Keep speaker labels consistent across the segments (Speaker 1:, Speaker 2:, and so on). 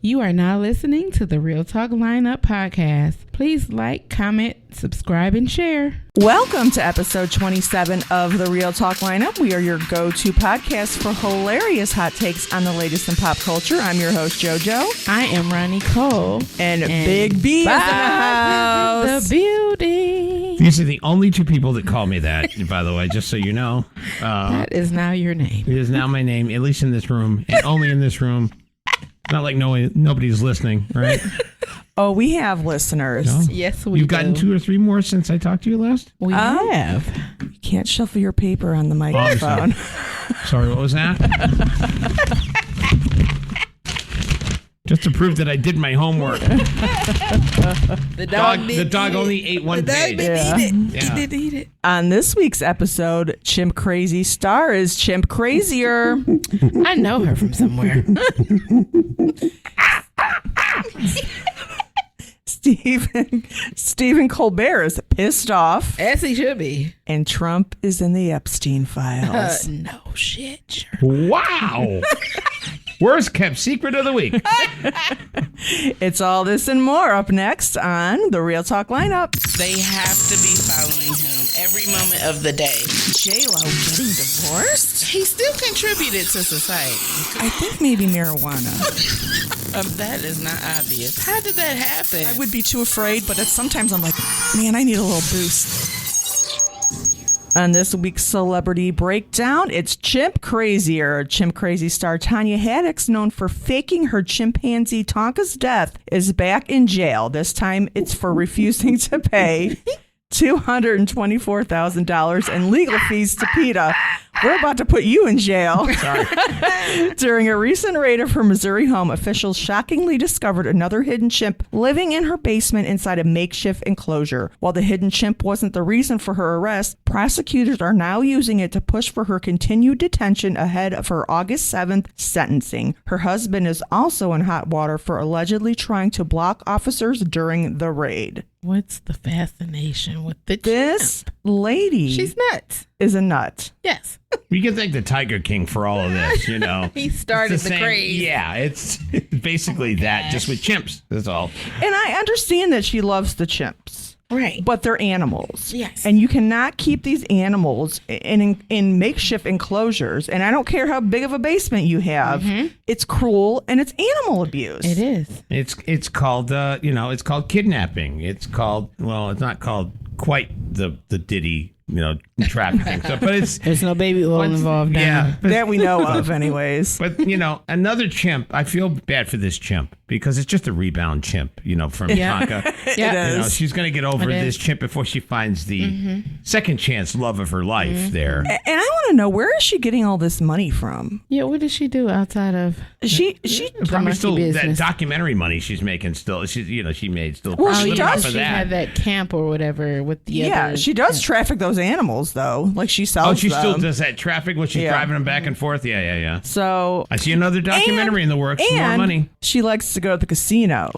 Speaker 1: You are now listening to the Real Talk Lineup podcast. Please like, comment, subscribe, and share.
Speaker 2: Welcome to episode 27 of the Real Talk Lineup. We are your go-to podcast for hilarious hot takes on the latest in pop culture. I'm your host, JoJo.
Speaker 1: I am Ronnie Cole.
Speaker 2: And Big B is in the house.
Speaker 1: The building.
Speaker 3: These are the only two people that call me that, by the way, just so you know.
Speaker 1: That is now your name.
Speaker 3: It is now my name, at least in this room, and only in this room. Not like nobody's listening, right?
Speaker 2: Oh, we have listeners.
Speaker 3: No?
Speaker 1: Yes, we
Speaker 3: You've gotten 2 or 3 more since I talked to you last?
Speaker 1: We have.
Speaker 2: You can't shuffle your paper on the microphone.
Speaker 3: Sorry, what was that? Just to prove that I did my homework.
Speaker 1: The
Speaker 3: dog only ate one page.
Speaker 1: He did eat it.
Speaker 2: On this week's episode, Chimp Crazy Star is Chimp Crazier.
Speaker 1: I know her from somewhere.
Speaker 2: Stephen Colbert is pissed off.
Speaker 1: As he should be.
Speaker 2: And Trump is in the Epstein files.
Speaker 1: No shit. Sure.
Speaker 3: Wow. Worst kept secret of the week.
Speaker 2: It's all this and more up next on the Real Talk Lineup.
Speaker 4: They have to be following him every moment of the day.
Speaker 2: J-Lo getting divorced?
Speaker 4: He still contributed to society.
Speaker 2: I think maybe marijuana.
Speaker 4: That is not obvious. How did that happen?
Speaker 2: I would be too afraid, but sometimes I'm like, man, I need a little boost. On this week's Celebrity Breakdown, it's Chimp Crazier. Chimp Crazy star Tanya Haddox, known for faking her chimpanzee Tonka's death, is back in jail. This time it's for refusing to pay $224,000 in legal fees to PETA. We're about to put you in jail.
Speaker 3: Sorry.
Speaker 2: During a recent raid of her Missouri home, officials shockingly discovered another hidden chimp living in her basement inside a makeshift enclosure. While the hidden chimp wasn't the reason for her arrest, prosecutors are now using it to push for her continued detention ahead of her August 7th sentencing. Her husband is also in hot water for allegedly trying to block officers during the raid.
Speaker 1: What's the fascination with the
Speaker 2: This lady
Speaker 1: She's nuts.
Speaker 2: is a nut.
Speaker 1: Yes.
Speaker 3: You can thank the Tiger King for all of this, you know.
Speaker 1: He started
Speaker 3: It's
Speaker 1: the
Speaker 3: same-
Speaker 1: craze.
Speaker 3: Yeah, it's basically that, just with chimps. That's all.
Speaker 2: And I understand that she loves the chimps.
Speaker 1: Right.
Speaker 2: But they're animals.
Speaker 1: Yes.
Speaker 2: And you cannot keep these animals in makeshift enclosures. And I don't care how big of a basement you have. Mm-hmm. It's cruel and it's animal abuse.
Speaker 1: It is.
Speaker 3: It's called it's called kidnapping. It's called it's not called quite the Diddy trafficking stuff, but
Speaker 1: There's no baby oil involved now.
Speaker 3: Yeah,
Speaker 2: That we know of anyways.
Speaker 3: But another chimp. I feel bad for this chimp because it's just a rebound chimp. From Tonka.
Speaker 1: Yeah.
Speaker 2: It is.
Speaker 3: She's going to get over this chimp before she finds the second chance love of her life there.
Speaker 2: And I want to know, where is she getting all this money from?
Speaker 1: Yeah, what does she do outside of
Speaker 2: She
Speaker 3: Probably
Speaker 1: monkey
Speaker 3: still
Speaker 1: business?
Speaker 3: that documentary money she's making still. She made still.
Speaker 2: Well, she
Speaker 3: living
Speaker 2: does.
Speaker 3: off of
Speaker 1: She
Speaker 3: that.
Speaker 1: had that camp or whatever with the other.
Speaker 2: she does traffic those animals though. Like she sells
Speaker 3: Oh, she
Speaker 2: them.
Speaker 3: still does that traffic when she's driving them back and forth. Yeah.
Speaker 2: So
Speaker 3: I see another documentary in the works. More
Speaker 2: and
Speaker 3: money.
Speaker 2: she likes to go to the casino.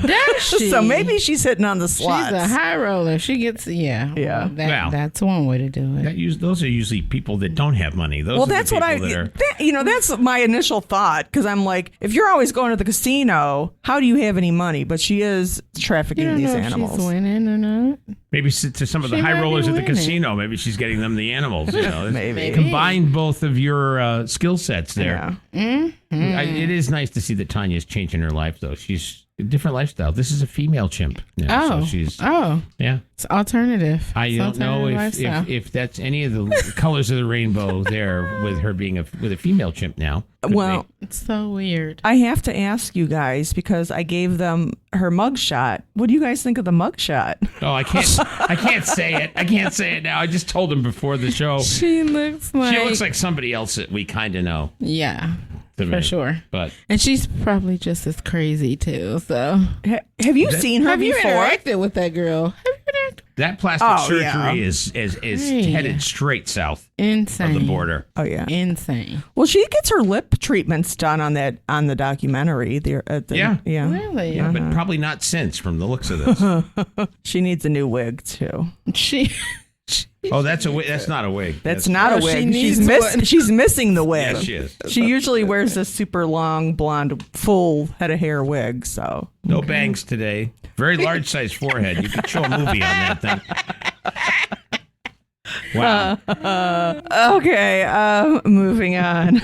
Speaker 1: Does she?
Speaker 2: So maybe she's hitting on the slots.
Speaker 1: She's a high roller. She gets
Speaker 2: Yeah.
Speaker 1: That's one way to do it.
Speaker 3: Those are usually people that don't have money. Those
Speaker 2: Well,
Speaker 3: are the
Speaker 2: that's what
Speaker 3: people that are-
Speaker 2: that's my initial thought, because I'm like, if you're always going to the casino, how do you have any money? But she is
Speaker 1: You
Speaker 2: trafficking
Speaker 1: don't
Speaker 2: these
Speaker 1: know
Speaker 2: animals.
Speaker 1: if she's winning or not.
Speaker 3: Maybe to some of the
Speaker 1: She
Speaker 3: high
Speaker 1: might be
Speaker 3: rollers at the
Speaker 1: winning.
Speaker 3: casino. Maybe she's getting them the animals.
Speaker 2: Maybe.
Speaker 3: Combine both of your skill sets there.
Speaker 2: Yeah.
Speaker 3: It is nice to see that Tanya's changing her life, though. She's a different lifestyle. This is a female chimp. So she's yeah.
Speaker 1: It's alternative.
Speaker 3: I
Speaker 1: It's
Speaker 3: don't know
Speaker 1: alternative lifestyle.
Speaker 3: if that's any of the colors of the rainbow there with her being with a female chimp now. Could
Speaker 2: Well,
Speaker 3: be.
Speaker 1: It's so weird.
Speaker 2: I have to ask you guys, because I gave them her mugshot. What do you guys think of the mugshot?
Speaker 3: Oh, I can't say it. I can't say it now. I just told him before the show.
Speaker 1: She looks like
Speaker 3: She looks like somebody else that we kind of know.
Speaker 1: yeah,
Speaker 3: to
Speaker 1: for
Speaker 3: me.
Speaker 1: sure.
Speaker 3: But
Speaker 1: And she's probably just as crazy too. So
Speaker 2: Have you seen her
Speaker 1: have you
Speaker 2: before?
Speaker 1: interacted with that girl? Have you interacted?
Speaker 3: that plastic surgery
Speaker 2: yeah.
Speaker 3: is
Speaker 1: Hey.
Speaker 3: headed straight south
Speaker 1: Insane.
Speaker 3: of the border.
Speaker 2: Oh yeah.
Speaker 1: Insane.
Speaker 2: Well, she gets her lip treatments done on the documentary.
Speaker 3: Yeah.
Speaker 1: Really?
Speaker 3: Yeah, but probably not since from the looks of this.
Speaker 2: She needs a new wig too.
Speaker 1: She
Speaker 3: Oh, that's a wig. That's not a wig.
Speaker 2: That's not a
Speaker 4: she
Speaker 2: wig.
Speaker 4: needs one.
Speaker 2: She's missing the wig.
Speaker 3: Yeah, she is.
Speaker 2: She usually wears this super long, blonde, full head of hair wig. So
Speaker 3: No bangs today. Very large size forehead. You could show a movie on that thing. Wow.
Speaker 2: Okay, moving on.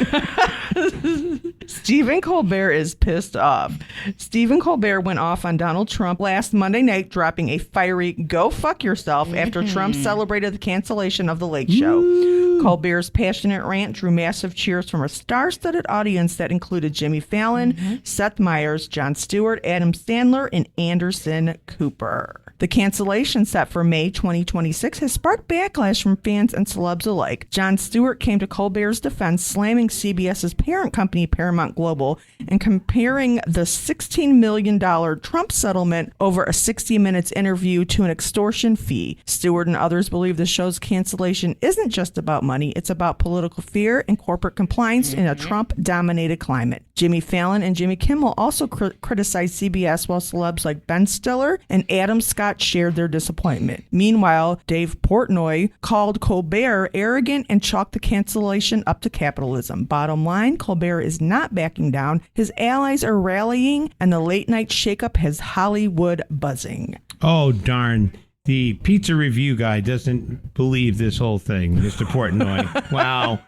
Speaker 2: Stephen Colbert is pissed off. Stephen Colbert went off on Donald Trump last Monday night, dropping a fiery "go fuck yourself" after Trump celebrated the cancellation of The Late Show. Colbert's passionate rant drew massive cheers from a star-studded audience that included Jimmy Fallon, Seth Meyers, Jon Stewart, Adam Sandler, and Anderson Cooper. The cancellation set for May 2026 has sparked backlash from fans and celebs alike. Jon Stewart came to Colbert's defense, slamming CBS's parent company, Paramount Global, and comparing the $16 million Trump settlement over a 60 Minutes interview to an extortion fee. Stewart and others believe the show's cancellation isn't just about money, it's about political fear and corporate compliance in a Trump-dominated climate. Jimmy Fallon and Jimmy Kimmel also criticized CBS, while celebs like Ben Stiller and Adam Scott shared their disappointment. Meanwhile, Dave Portnoy called Colbert arrogant and chalked the cancellation up to capitalism. Bottom line, Colbert is not backing down. His allies are rallying, and the late night shakeup has Hollywood buzzing.
Speaker 3: Oh, darn. The pizza review guy doesn't believe this whole thing, Mr. Portnoy. Wow.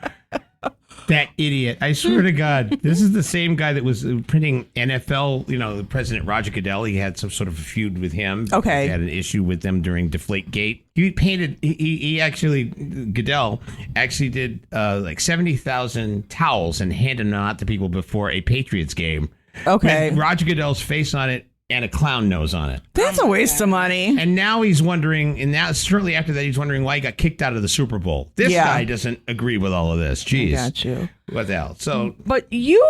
Speaker 3: That idiot. I swear to God, this is the same guy that was printing NFL, the President Roger Goodell. He had some sort of a feud with him.
Speaker 2: Okay.
Speaker 3: He had an issue with them during Deflategate. Goodell actually did like 70,000 towels and handed them out to people before a Patriots game.
Speaker 2: Okay.
Speaker 3: With Roger Goodell's face on it and a clown nose on it.
Speaker 2: That's a waste of money.
Speaker 3: And now he's wondering, and now shortly after that, he's wondering why he got kicked out of the Super Bowl. This guy doesn't agree with all of this. Jeez.
Speaker 2: I got you.
Speaker 3: What the hell? So,
Speaker 2: but you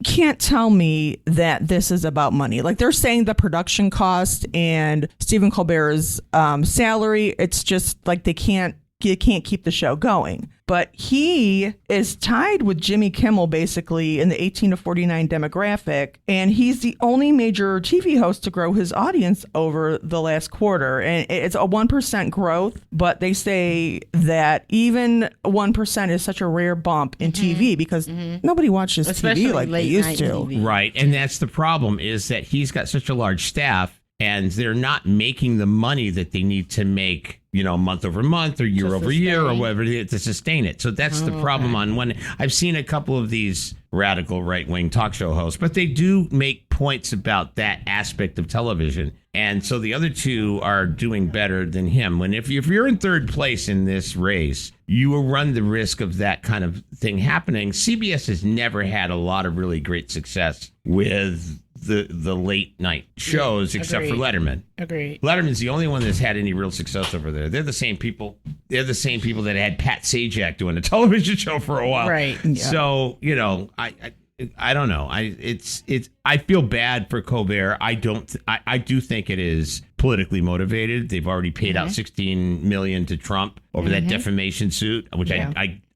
Speaker 2: can't tell me that this is about money. Like, they're saying the production cost and Stephen Colbert's salary, it's just like they can't keep the show going. But he is tied with Jimmy Kimmel basically in the 18 to 49 demographic, and he's the only major TV host to grow his audience over the last quarter. And it's a 1% growth, but they say that even 1% is such a rare bump in TV because nobody watches
Speaker 4: Especially
Speaker 2: TV like they used to.
Speaker 4: TV.
Speaker 3: right. And that's the problem, is that he's got such a large staff and they're not making the money that they need to make, month over month or year over year or whatever it is to sustain it. So that's the problem on one. I've seen a couple of these radical right-wing talk show hosts, but they do make points about that aspect of television. And so the other two are doing better than him. When if you're in third place in this race, you will run the risk of that kind of thing happening. CBS has never had a lot of really great success with the late night shows, except for Letterman.
Speaker 4: Agreed.
Speaker 3: Letterman's the only one that's had any real success over there. They're the same people. They're the same people that had Pat Sajak doing a television show for a while.
Speaker 4: Right.
Speaker 2: Yeah.
Speaker 3: So, I don't know. I feel bad for Colbert. I do think it is politically motivated. They've already paid out $16 million to Trump over that defamation suit, which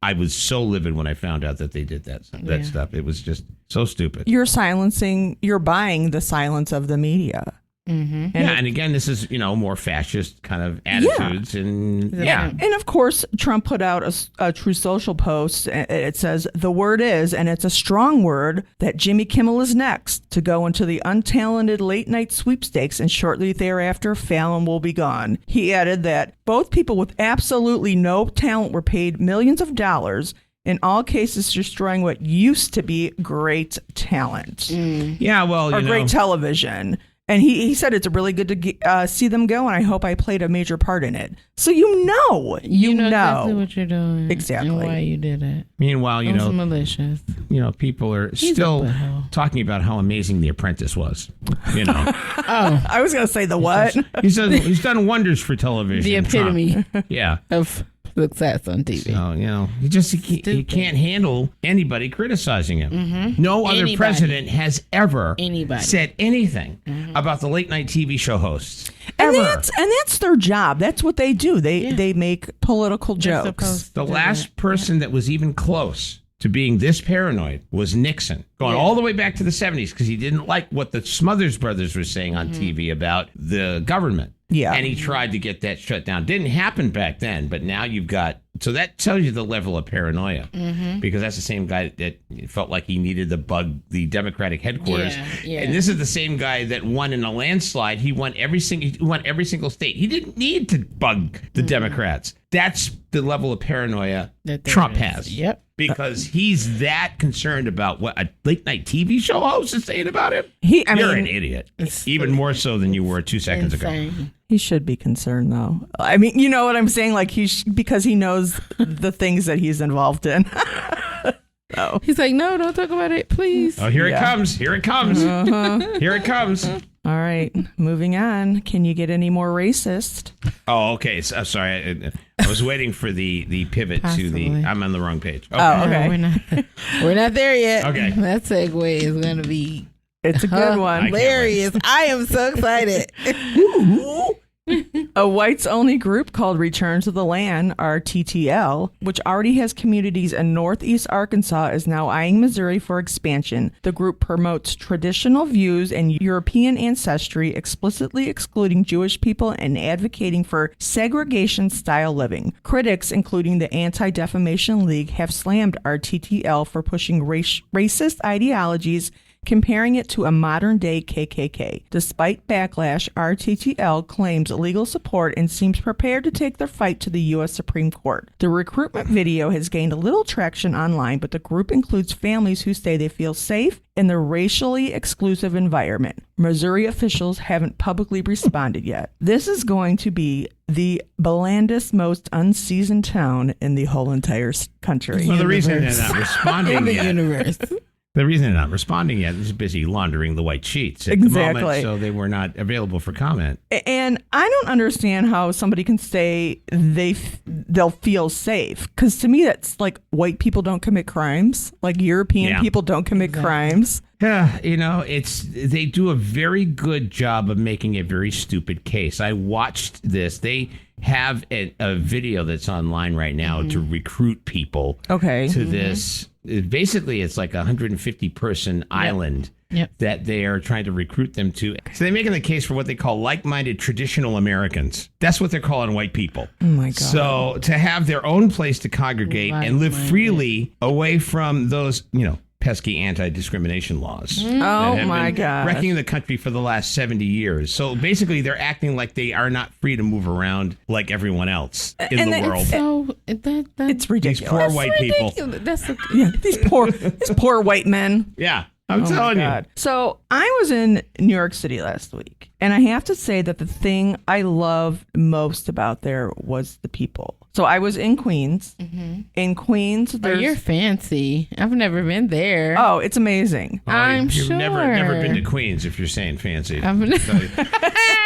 Speaker 3: I was so livid when I found out that they did that stuff. It was just so stupid.
Speaker 2: You're buying the silence of the media.
Speaker 3: And again, this is, more fascist kind of attitudes. And
Speaker 2: And of course, Trump put out a True Social post. It says, the word is, and it's a strong word, that Jimmy Kimmel is next to go into the untalented late night sweepstakes, and shortly thereafter, Fallon will be gone. He added that both people with absolutely no talent were paid millions of dollars, in all cases destroying what used to be great talent.
Speaker 3: Yeah, well,
Speaker 2: or great television. And he said it's really good to see them go, and I hope I played a major part in it. So you know
Speaker 4: exactly what you're doing,
Speaker 2: exactly,
Speaker 4: and why you did it.
Speaker 3: Meanwhile,
Speaker 4: it was malicious.
Speaker 3: People are still talking about how amazing The Apprentice was.
Speaker 2: I was going to say the what?
Speaker 3: He's done wonders for television.
Speaker 4: The epitome, of success on TV.
Speaker 3: So, he can't handle anybody criticizing him. No other president has ever said anything about the late night TV show hosts.
Speaker 2: And that's their job. That's what they do. They make political jokes.
Speaker 3: The last person that was even close to being this paranoid was Nixon, going all the way back to the 70s, because he didn't like what the Smothers Brothers were saying on TV about the government.
Speaker 2: Yeah.
Speaker 3: And he tried to get that shut down. Didn't happen back then, but now you've got, so that tells you the level of paranoia, because that's the same guy that felt like he needed to bug the Democratic headquarters.
Speaker 4: Yeah.
Speaker 3: And this is the same guy that won in a landslide. He won every single state. He didn't need to bug the Democrats. That's the level of paranoia
Speaker 4: That there
Speaker 3: Trump
Speaker 4: is.
Speaker 3: has.
Speaker 4: Yep.
Speaker 3: Because he's that concerned about what a late night TV show host is saying about him.
Speaker 2: You're
Speaker 3: You're an idiot. Even more so than you were 2 seconds ago.
Speaker 4: Insane.
Speaker 2: He should be concerned, though. I mean, you know what I'm saying? Like, because he knows the things that he's involved in. So.
Speaker 1: He's like, no, don't talk about it, please.
Speaker 3: Oh, here it comes. Here it comes. Here it comes.
Speaker 2: All right, moving on. Can you get any more racist?
Speaker 3: Oh, okay. So, sorry. I was waiting for the pivot to the.
Speaker 1: Possibly.
Speaker 3: I'm on the wrong page. Okay.
Speaker 2: Oh, okay.
Speaker 1: We're not there yet.
Speaker 3: Okay.
Speaker 1: That segue is going to be
Speaker 2: It's a good one.
Speaker 3: can't wait.
Speaker 1: hilarious. I am so excited.
Speaker 2: A whites-only group called Return to the Land, RTTL, which already has communities in northeast Arkansas, is now eyeing Missouri for expansion. The group promotes traditional views and European ancestry, explicitly excluding Jewish people and advocating for segregation-style living. Critics, including the Anti-Defamation League, have slammed RTTL for pushing racist ideologies, comparing it to a modern-day KKK. Despite backlash, RTTL claims legal support and seems prepared to take their fight to the U.S. Supreme Court. The recruitment video has gained a little traction online, but the group includes families who say they feel safe in the racially exclusive environment. Missouri officials haven't publicly responded yet. This is going to be the blandest, most unseasoned town in the whole entire country.
Speaker 3: Well, the reason they're not responding
Speaker 1: In the
Speaker 3: yet.
Speaker 1: universe.
Speaker 3: The reason they're not responding yet is busy laundering the white sheets at the
Speaker 2: Exactly.
Speaker 3: moment, so they were not available for comment.
Speaker 2: And I don't understand how somebody can say they'll feel safe, because to me that's like white people don't commit crimes, like European people don't commit crimes.
Speaker 3: Yeah, they do a very good job of making a very stupid case. I watched this. They have a video that's online right now to recruit people to this. Basically, it's like a 150-person island that they are trying to recruit them to. So they're making the case for what they call like-minded traditional Americans. That's what they're calling white people.
Speaker 2: Oh, my God.
Speaker 3: So to have their own place to congregate and live freely away from those, pesky anti-discrimination laws.
Speaker 2: Oh,
Speaker 3: that have
Speaker 2: my
Speaker 3: been
Speaker 2: God.
Speaker 3: wrecking the country for the last 70 years. So basically, they're acting like they are not free to move around like everyone else in the world.
Speaker 1: So
Speaker 2: It's ridiculous.
Speaker 3: These poor white people.
Speaker 1: That's
Speaker 2: These poor white men.
Speaker 3: Yeah, I'm
Speaker 2: Oh my
Speaker 3: telling you.
Speaker 2: God. So I was in New York City last week, and I have to say that the thing I loved most about there was the people. So I was in Queens. In Queens, there's...
Speaker 1: you're fancy. I've never been there.
Speaker 2: Oh, it's amazing.
Speaker 1: I'm
Speaker 3: You've
Speaker 1: sure.
Speaker 3: never been to Queens if you're saying fancy.
Speaker 1: I've never.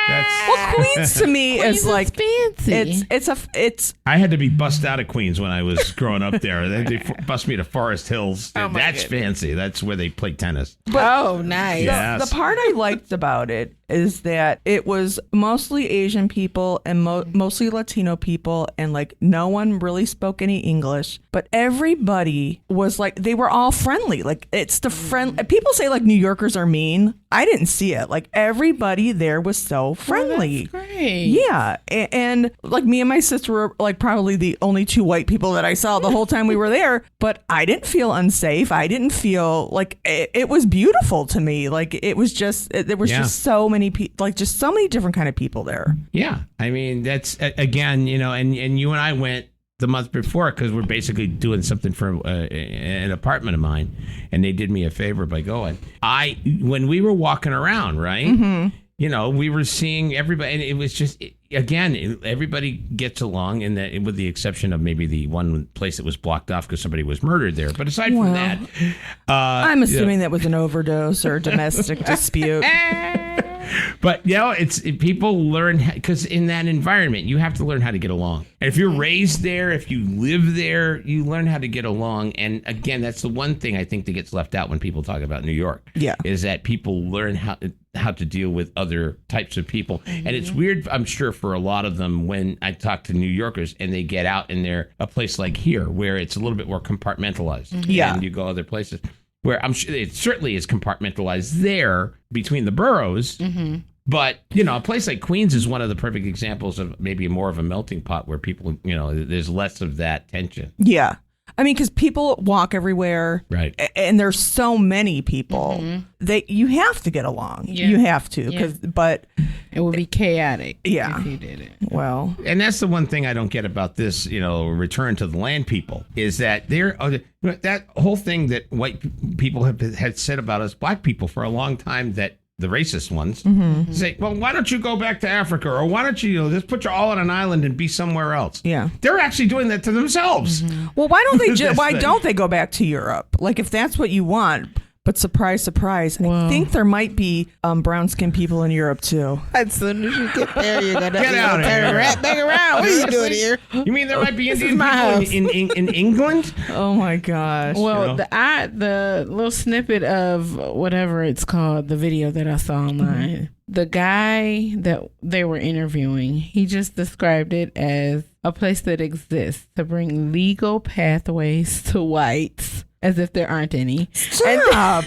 Speaker 2: Well, Queens to me is like
Speaker 1: fancy.
Speaker 2: it's
Speaker 3: I had to be bussed out of Queens when I was growing up there. They bussed me to Forest Hills. That's fancy. That's where they play tennis.
Speaker 1: Oh, nice.
Speaker 3: Yes.
Speaker 2: the part I liked about it is that it was mostly Asian people and mostly Latino people, and like no one really spoke any English, but everybody was like, they were all friendly. Like it's the friend. People say like New Yorkers are mean. I didn't see it. Like everybody there was so friendly.
Speaker 1: That's great.
Speaker 2: Yeah. And like me and my sister were like probably the only two white people that I saw the whole time we were there, but I didn't feel unsafe. I didn't feel like it was beautiful to me. Like it was just, there was just so many people, like just so many different kind of people there.
Speaker 3: Yeah. I mean, that's, again, and you and I went the month before because we're basically doing something for an apartment of mine, and they did me a favor by going. When we were walking around, right, we were seeing everybody, and it was just, again, everybody gets along, and with the exception of maybe the one place that was blocked off because somebody was murdered there. But aside from that,
Speaker 2: I'm assuming that was an overdose or domestic dispute.
Speaker 3: But people learn, because in that environment you have to learn how to get along. And if you're raised there, if you live there, you learn how to get along. And again, that's the one thing I think that gets left out when people talk about New York. Yeah, is that people learn how to deal with other types of people. And it's weird, I'm sure, for a lot of them when I talk to New Yorkers and they get out and they're a place like here where it's a little bit more compartmentalized. Yeah, and you go other places where I'm sure it certainly is compartmentalized there between the boroughs, But, you know, a place like Queens is one of the perfect examples of maybe more of a melting pot where people, you know, there's less of that tension.
Speaker 2: Yeah. I mean, because people walk everywhere,
Speaker 3: Right?
Speaker 2: And there's so many people that you have to get along.
Speaker 1: Yeah.
Speaker 2: You have to, but
Speaker 1: It would be chaotic
Speaker 2: Yeah.
Speaker 1: if you did it.
Speaker 2: well,
Speaker 3: And that's the one thing I don't get about this, you know, return to the land people is that that whole thing that white people had said about us black people for a long time, that the racist ones say, well, why don't you go back to Africa, or why don't you, just put you all on an island and be somewhere else?
Speaker 2: Yeah.
Speaker 3: They're actually doing that to themselves.
Speaker 2: well, why don't they?
Speaker 3: This
Speaker 2: Why
Speaker 3: thing.
Speaker 2: don't they go back to Europe? Like, if that's what you want. But surprise, surprise, I
Speaker 1: Well-
Speaker 2: think there might be brown-skinned people in Europe too.
Speaker 4: As soon as you get there, you're gonna
Speaker 3: Get out of
Speaker 4: turn
Speaker 3: here.
Speaker 4: right back around. What are you doing here?
Speaker 3: You mean there might be Indian
Speaker 1: my
Speaker 3: people in England?
Speaker 2: Oh my gosh.
Speaker 1: Well,
Speaker 3: You know?
Speaker 1: the little snippet of whatever it's called, the video that I saw online, the guy that they were interviewing, he just described it as a place that exists to bring legal pathways to whites, as if there aren't any.
Speaker 2: Stop.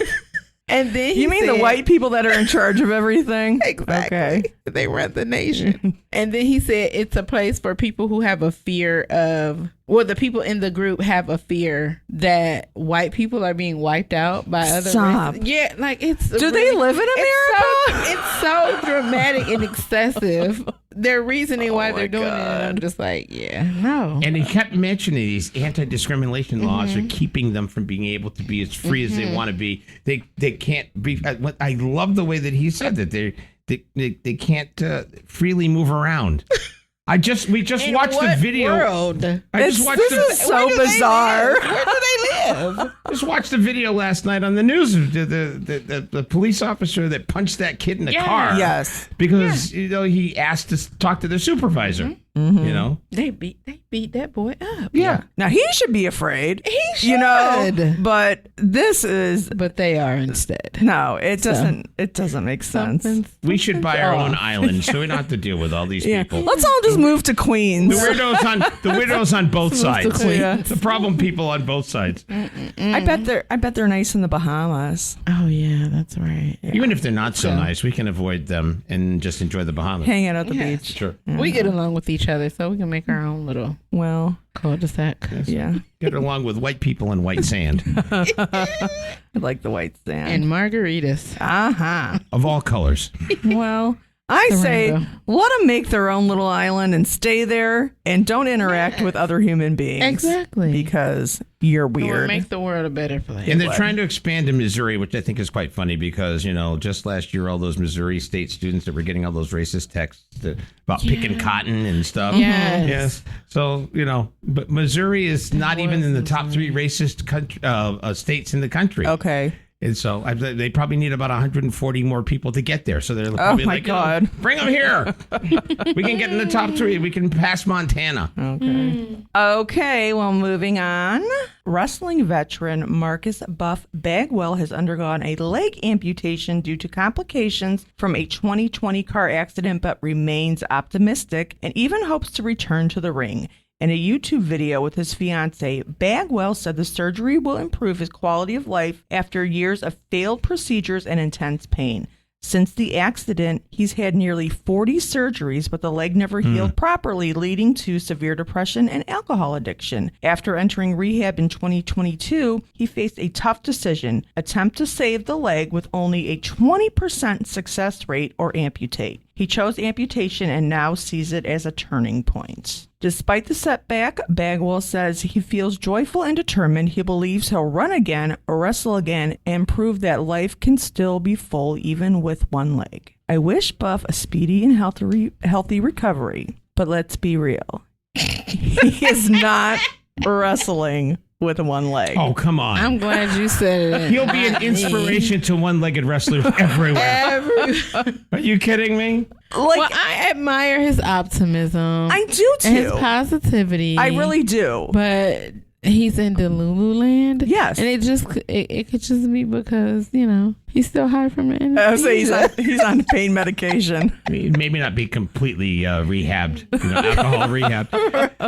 Speaker 1: And then he
Speaker 2: You mean the
Speaker 1: said-
Speaker 2: white people that are in charge of everything?
Speaker 1: Exactly.
Speaker 2: Okay.
Speaker 1: They run the nation. And then he said it's a place for people who have a fear of, well, the people in the group have a fear that white people are being wiped out by other
Speaker 2: Stop.
Speaker 1: races. Yeah, like it's.
Speaker 2: Do they live in America?
Speaker 1: It's so dramatic and excessive. Their reasoning why
Speaker 2: my
Speaker 1: they're doing it. And I'm just like, yeah, no.
Speaker 3: And he kept mentioning these anti-discrimination laws are keeping them from being able to be as free as they want to be. They can't be. I love the way that he said that they can't freely move around. We just
Speaker 1: In
Speaker 3: watched the
Speaker 1: what
Speaker 3: video.
Speaker 1: world?
Speaker 3: I just watched
Speaker 2: This
Speaker 3: the,
Speaker 2: is so bizarre.
Speaker 1: Where do they live?
Speaker 3: just watched the video last night on the news of the police officer that punched that kid in the car.
Speaker 2: Yes.
Speaker 3: Because you know he asked to talk to the supervisor. You know.
Speaker 1: They beat that boy up.
Speaker 2: Yeah. Now he should be afraid.
Speaker 1: He should.
Speaker 2: You know, but this is
Speaker 1: But they are instead.
Speaker 2: no. It doesn't. It doesn't make sense.
Speaker 3: We should buy our own
Speaker 2: off.
Speaker 3: island so we don't have to deal with all these
Speaker 2: Yeah.
Speaker 3: people.
Speaker 2: Let's all just move to Queens.
Speaker 3: The weirdos on both sides.
Speaker 2: Yeah.
Speaker 3: The problem people on both sides.
Speaker 2: I bet they're nice in the Bahamas.
Speaker 1: Oh yeah, that's right.
Speaker 3: Even if they're not so nice, we can avoid them and just enjoy the Bahamas.
Speaker 2: Hang out at the
Speaker 1: Yeah.
Speaker 2: beach.
Speaker 3: Sure.
Speaker 1: We get along with each other, so we can make our own little
Speaker 2: Well,
Speaker 1: cul-de-sac.
Speaker 2: yeah.
Speaker 3: Get along with white people and white sand
Speaker 2: I like the white sand.
Speaker 1: And margaritas.
Speaker 2: Uh-huh.
Speaker 3: of all colors.
Speaker 2: Well, I
Speaker 1: The
Speaker 2: say
Speaker 1: rainbow.
Speaker 2: let them make their own little island and stay there and don't interact with other human beings.
Speaker 1: Exactly.
Speaker 2: Because you're
Speaker 1: We'll
Speaker 2: weird.
Speaker 1: make the world a better place.
Speaker 3: And they're trying to expand to Missouri, which I think is quite funny because, you know, just last year, all those Missouri state students that were getting all those racist texts about picking cotton and stuff.
Speaker 1: Yes.
Speaker 3: Yes. So, you know, but Missouri is not even in the top 3 racist states in the country.
Speaker 2: Okay.
Speaker 3: And so they probably need about 140 more people to get there. So they're probably
Speaker 2: my
Speaker 3: like,
Speaker 2: God.
Speaker 3: "Oh, bring them here. We can get in the top 3. We can pass Montana."
Speaker 2: Okay, well, moving on. Wrestling veteran Marcus Buff Bagwell has undergone a leg amputation due to complications from a 2020 car accident, but remains optimistic and even hopes to return to the ring. In a YouTube video with his fiancee, Bagwell said the surgery will improve his quality of life after years of failed procedures and intense pain. Since the accident, he's had nearly 40 surgeries, but the leg never healed properly, leading to severe depression and alcohol addiction. After entering rehab in 2022, he faced a tough decision: attempt to save the leg with only a 20% success rate or amputate. He chose amputation and now sees it as a turning point. Despite the setback, Bagwell says he feels joyful and determined. He believes he'll run again, wrestle again, and prove that life can still be full even with one leg. I wish Buff a speedy and healthy recovery, but let's be real. He is not wrestling with one leg.
Speaker 3: Oh, come on.
Speaker 1: I'm glad you said it.
Speaker 3: He'll be an inspiration to one-legged wrestlers everywhere. Are you kidding me?
Speaker 2: Like,
Speaker 1: Well, I admire his optimism.
Speaker 2: I do
Speaker 1: and his
Speaker 2: too.
Speaker 1: positivity.
Speaker 2: I really do.
Speaker 1: But he's in Delululand.
Speaker 2: Yes.
Speaker 1: And it could just be because, you know, he's still high from it.
Speaker 2: I would say he's on pain medication.
Speaker 3: Maybe not be completely rehabbed, alcohol rehab.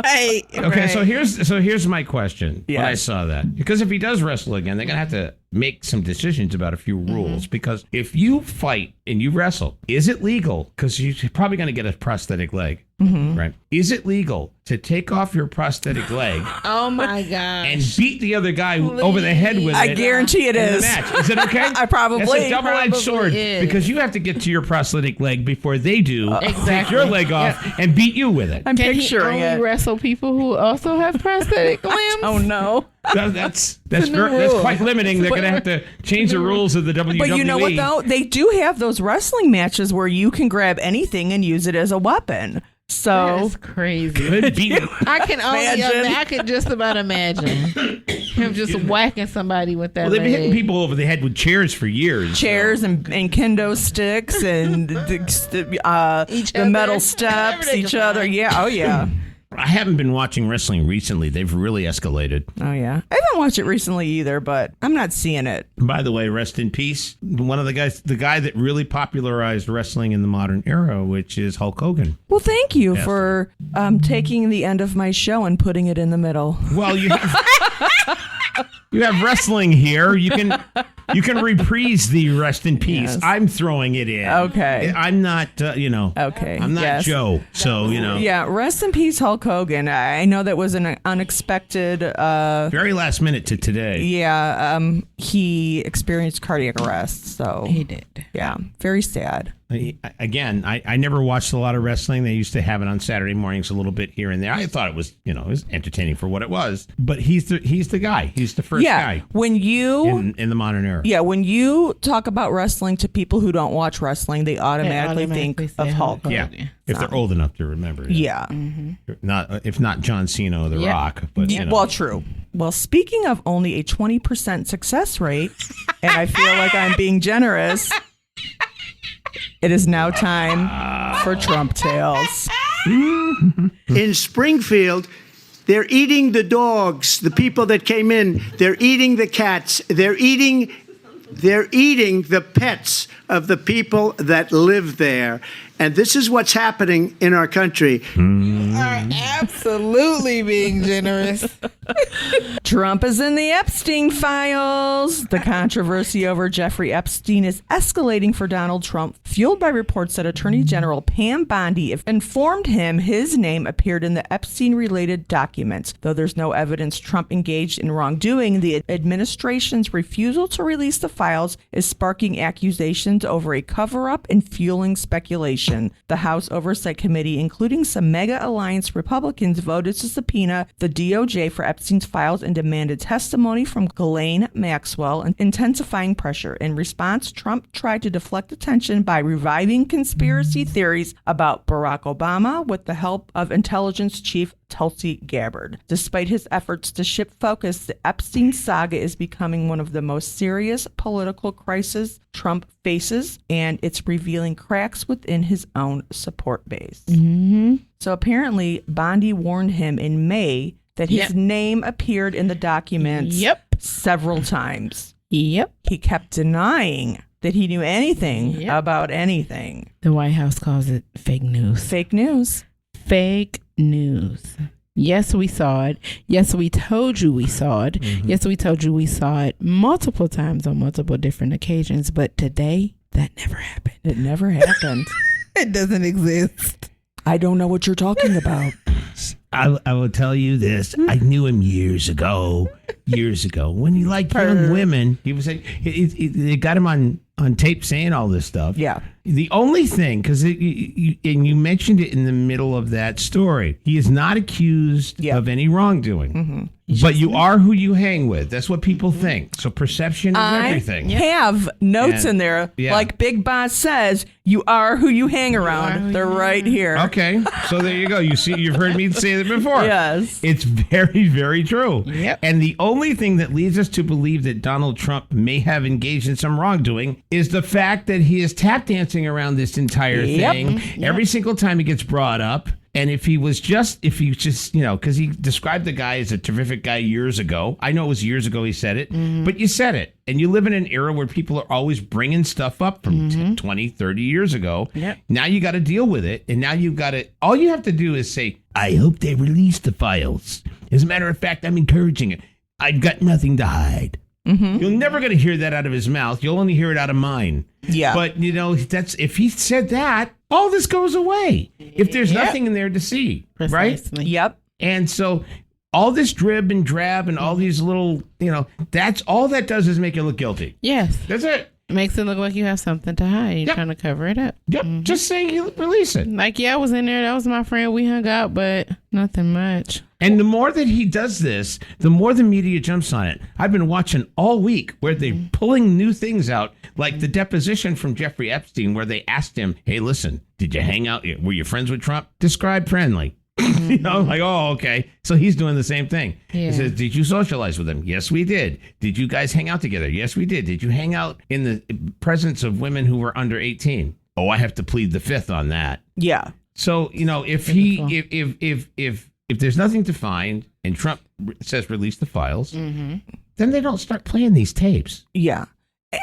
Speaker 1: Hey,
Speaker 3: Okay, so here's my question when I
Speaker 2: Yes.
Speaker 3: saw that. Because if he does wrestle again, they're going to have to make some decisions about a few rules, because if you fight and you wrestle, is it legal? Because you're probably going to get a prosthetic leg, right? Is it legal to take off your prosthetic leg
Speaker 1: Oh my gosh.
Speaker 3: and beat the other guy over the head with it?
Speaker 2: I guarantee it
Speaker 3: in the
Speaker 2: is.
Speaker 3: match? Is it okay?
Speaker 2: I probably-
Speaker 3: It's a double-edged
Speaker 1: Probably
Speaker 3: sword
Speaker 1: is.
Speaker 3: because you have to get to your prosthetic leg before they do. Take
Speaker 1: Exactly.
Speaker 3: your leg off and beat you with it.
Speaker 2: I'm
Speaker 1: Can he
Speaker 2: picturing
Speaker 1: only
Speaker 2: it.
Speaker 1: wrestle people who also have prosthetic limbs?
Speaker 2: Oh no.
Speaker 3: That's
Speaker 1: new rule.
Speaker 3: quite limiting. They're going to have to change the rules of the WWE.
Speaker 2: But you know what though? They do have those wrestling matches where you can grab anything and use it as a weapon. So
Speaker 1: That's crazy.
Speaker 3: Could be.
Speaker 1: I can only
Speaker 2: Imagine.
Speaker 1: I can just about imagine him just whacking somebody with that
Speaker 3: Well, they've been hitting
Speaker 1: leg.
Speaker 3: people over the head with chairs for years.
Speaker 2: chairs and kendo sticks and
Speaker 1: Each
Speaker 2: the
Speaker 1: other.
Speaker 2: metal steps,
Speaker 1: Whatever they
Speaker 2: each
Speaker 1: can
Speaker 2: other.
Speaker 1: find.
Speaker 2: Yeah. Oh yeah.
Speaker 3: I haven't been watching wrestling recently. They've really escalated.
Speaker 2: Oh yeah. I haven't watched it recently either, but I'm not seeing it.
Speaker 3: By the way, rest in peace. One of the guy that really popularized wrestling in the modern era, which is Hulk Hogan.
Speaker 2: Well, thank you for taking the end of my show and putting it in the middle.
Speaker 3: Well, you have wrestling here. You can reprise the rest in peace.
Speaker 2: Yes.
Speaker 3: I'm throwing it in.
Speaker 2: Okay.
Speaker 3: I'm not.
Speaker 2: Okay.
Speaker 3: I'm not
Speaker 2: Yes.
Speaker 3: Joe. So
Speaker 2: Yeah, rest in peace, Hulk Hogan. I know that was an unexpected.
Speaker 3: Very last minute to today.
Speaker 2: He experienced cardiac arrest. So
Speaker 1: He did.
Speaker 2: yeah, very sad.
Speaker 3: Again, I never watched a lot of wrestling. They used to have it on Saturday mornings a little bit here and there. I thought it was, it was entertaining for what it was. But he's the guy. He's the first guy
Speaker 2: When you
Speaker 3: in the modern era.
Speaker 2: Yeah, when you talk about wrestling to people who don't watch wrestling, they automatically think
Speaker 1: say
Speaker 2: of Hulk.
Speaker 1: Hogan.
Speaker 3: Yeah, if they're old enough to remember.
Speaker 2: Yeah.
Speaker 3: Not if not John Cena or The
Speaker 1: Yeah.
Speaker 3: Rock, but
Speaker 2: Well, true. Well, speaking of only a 20% success rate, and I feel like I'm being generous, it is now time for Trump Tales.
Speaker 5: In Springfield, they're eating the dogs, the people that came in. They're eating the cats. They're eating the pets of the people that live there. And this is what's happening in our country.
Speaker 1: Are absolutely being generous.
Speaker 2: Trump is in the Epstein files. The controversy over Jeffrey Epstein is escalating for Donald Trump, fueled by reports that Attorney General Pam Bondi informed him his name appeared in the Epstein-related documents. Though there's no evidence Trump engaged in wrongdoing, the administration's refusal to release the files is sparking accusations over a cover-up and fueling speculation. The House Oversight Committee, including some Mega Alliance Republicans, voted to subpoena the DOJ for Epstein's files and demanded testimony from Ghislaine Maxwell, intensifying pressure. In response, Trump tried to deflect attention by reviving conspiracy theories about Barack Obama with the help of intelligence chief Tulsi Gabbard. Despite his efforts to shift focus, the Epstein saga is becoming one of the most serious political crises Trump faces, and it's revealing cracks within his own support base. So apparently, Bondi warned him in May that his name appeared in the documents several times.
Speaker 1: Yep.
Speaker 2: He kept denying that he knew anything about anything.
Speaker 1: The White House calls it fake news.
Speaker 2: Fake news.
Speaker 1: Fake news. Yes, we saw it. Yes, we told you we saw it. Yes, we told you we saw it multiple times on multiple different occasions. But today, that never happened.
Speaker 2: It never happened.
Speaker 1: It doesn't exist.
Speaker 2: I don't know what you're talking about.
Speaker 3: I will tell you this. I knew him years ago. When he liked young women, he was like, they got him on tape saying all this stuff.
Speaker 2: Yeah.
Speaker 3: The only thing, because you mentioned it in the middle of that story, he is not accused of any wrongdoing. But you are who you hang with. That's what people think. So perception is everything.
Speaker 2: I have notes in there. Like Big Boss says, you are who you hang around. They're right here.
Speaker 3: Okay. So there you go. You've heard me say that before.
Speaker 2: Yes.
Speaker 3: It's very, very true.
Speaker 1: Yep.
Speaker 3: And the only thing that leads us to believe that Donald Trump may have engaged in some wrongdoing is the fact that he is tap dancing around this entire thing every single time he gets brought up. And if he just, because he described the guy as a terrific guy years ago. I know it was years ago he said it, but you said it. And you live in an era where people are always bringing stuff up from 10, 20, 30 years ago.
Speaker 1: Yep.
Speaker 3: Now you got to deal with it. And now you've got to, all you have to do is say, I hope they release the files. As a matter of fact, I'm encouraging it. I've got nothing to hide. You're never going to hear that out of his mouth. You'll only hear it out of mine.
Speaker 2: Yeah.
Speaker 3: But, that's if he said that, all this goes away. If there's nothing in there to see,
Speaker 1: Precisely.
Speaker 3: right?
Speaker 2: Yep.
Speaker 3: And so all this drib and drab and all these little, that's all that does is make you look guilty.
Speaker 1: Yes.
Speaker 3: That's it.
Speaker 1: It makes it look like you have something to hide. You're trying to cover it up.
Speaker 3: Yep. Just saying you release it.
Speaker 1: Like, I was in there. That was my friend. We hung out, but nothing much.
Speaker 3: And the more that he does this, the more the media jumps on it. I've been watching all week where they're pulling new things out, like the deposition from Jeffrey Epstein, where they asked him, hey, listen, did you hang out? Were you friends with Trump? Describe friendly. Like, oh, okay. So he's doing the same thing.
Speaker 1: Yeah.
Speaker 3: He says, did you socialize with him? Yes, we did. Did you guys hang out together? Yes, we did. Did you hang out in the presence of women who were under 18? Oh, I have to plead the fifth on that.
Speaker 2: Yeah.
Speaker 3: So, if there's nothing to find and Trump says release the files, then they don't start playing these tapes.
Speaker 2: Yeah.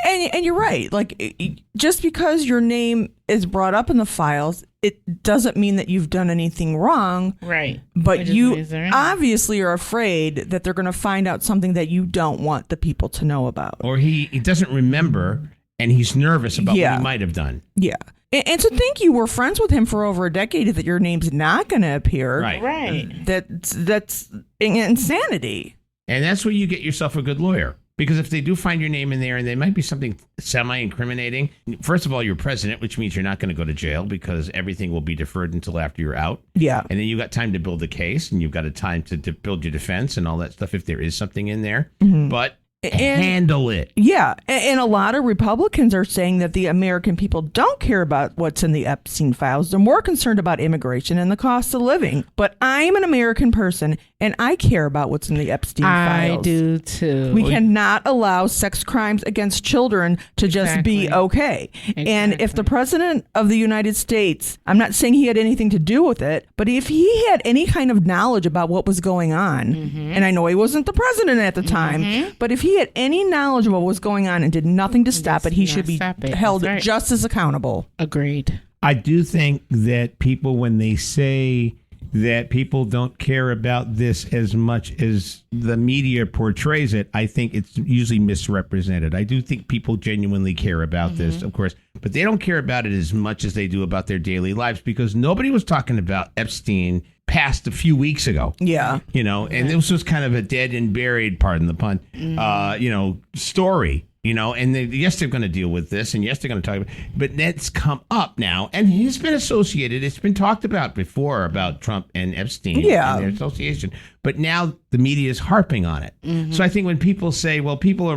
Speaker 2: And you're right. Like, just because your name is brought up in the files, it doesn't mean that you've done anything wrong.
Speaker 1: Right.
Speaker 2: But you obviously are afraid that they're going to find out something that you don't want the people to know about.
Speaker 3: Or he doesn't remember and he's nervous about what he might have done.
Speaker 2: Yeah. And to think you were friends with him for over a decade, that your name's not going to appear.
Speaker 1: Right.
Speaker 2: That's insanity.
Speaker 3: And that's where you get yourself a good lawyer. Because if they do find your name in there and there might be something semi-incriminating, first of all, you're president, which means you're not going to go to jail because everything will be deferred until after you're out.
Speaker 2: Yeah.
Speaker 3: And then you've got time to build a case and you've got a time to build your defense and all that stuff if there is something in there. But handle it.
Speaker 2: Yeah. And a lot of Republicans are saying that the American people don't care about what's in the Epstein files. They're more concerned about immigration and the cost of living. But I'm an American person and I care about what's in the Epstein files.
Speaker 1: I do too.
Speaker 2: We cannot allow sex crimes against children to just be okay. Exactly. And if the president of the United States, I'm not saying he had anything to do with it, but if he had any kind of knowledge about what was going on, and I know he wasn't the president at the time, but if he had any knowledge of what was going on and did nothing to stop it, he should be held just as accountable.
Speaker 1: Agreed.
Speaker 3: I do think that people, when they say that people don't care about this as much as the media portrays it, I think it's usually misrepresented. I do think people genuinely care about this, of course, but they don't care about it as much as they do about their daily lives because nobody was talking about Epstein past a few weeks ago.
Speaker 2: Yeah.
Speaker 3: And this was kind of a dead and buried, pardon the pun, story. And yes, they're going to deal with this, and yes, they're going to talk about it, but that's come up now, and he's been associated. It's been talked about before about Trump and Epstein and their association, but now the media is harping on it. So I think when people say, well, people are,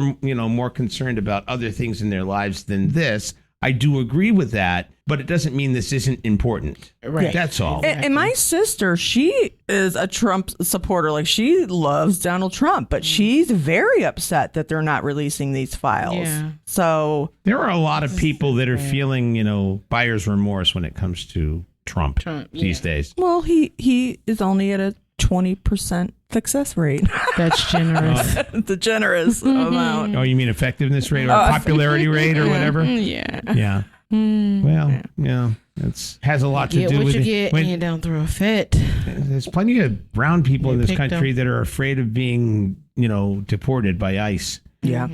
Speaker 3: more concerned about other things in their lives than this, I do agree with that, but it doesn't mean this isn't important.
Speaker 1: Right.
Speaker 3: That's all.
Speaker 2: And my sister, she is a Trump supporter. Like, she loves Donald Trump, but she's very upset that they're not releasing these files.
Speaker 1: Yeah.
Speaker 2: So
Speaker 3: there are a lot of people that are feeling, buyer's remorse when it comes to Trump these days.
Speaker 2: Well, he is only at a 20% success rate.
Speaker 1: That's generous.
Speaker 2: The generous amount.
Speaker 3: Oh, you mean effectiveness rate or popularity rate or whatever?
Speaker 1: Yeah.
Speaker 3: Yeah. Well, yeah, it has a lot to do with
Speaker 1: what you
Speaker 3: it.
Speaker 1: get and you don't throw a fit.
Speaker 3: There's plenty of brown people in this country that are afraid of being, deported by ICE.
Speaker 2: Yeah.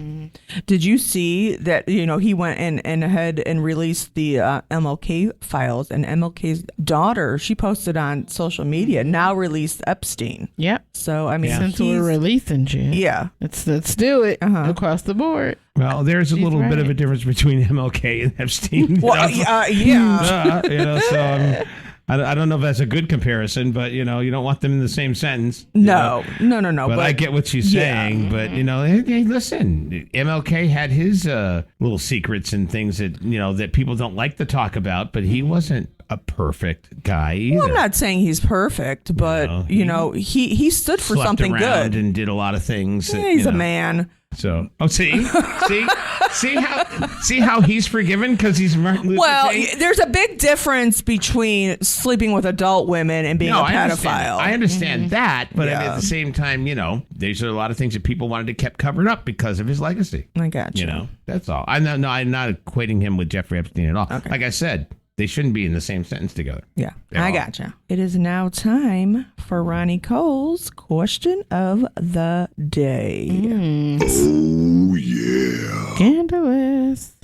Speaker 2: Did you see that, he went and ahead and released the MLK files, and MLK's daughter, she posted on social media, now released Epstein.
Speaker 1: Yep.
Speaker 2: So, I mean,
Speaker 1: since we're releasing shit.
Speaker 2: Yeah.
Speaker 1: Let's do it across the board.
Speaker 3: Well, there's a little bit of a difference between MLK and Epstein.
Speaker 2: Well, yeah.
Speaker 3: So I don't know if that's a good comparison, but you don't want them in the same sentence.
Speaker 2: No.
Speaker 3: But I get what she's saying. But hey, listen, MLK had his little secrets and things that that people don't like to talk about. But he wasn't a perfect guy either.
Speaker 2: Well, I'm not saying he's perfect, but he stood for something good
Speaker 3: and did a lot of things.
Speaker 2: Yeah, he's a man.
Speaker 3: So, see how he's forgiven because he's Martin Luther King?
Speaker 2: There's a big difference between sleeping with adult women and being a pedophile.
Speaker 3: I understand that, but at the same time, there's a lot of things that people wanted to keep covered up because of his legacy.
Speaker 2: I got you.
Speaker 3: That's all. I'm not equating him with Jeffrey Epstein at all.
Speaker 2: Okay.
Speaker 3: Like I said, they shouldn't be in the same sentence together.
Speaker 2: Yeah, I gotcha. It is now time for Ronnie Cole's question of the day.
Speaker 1: Scandalous.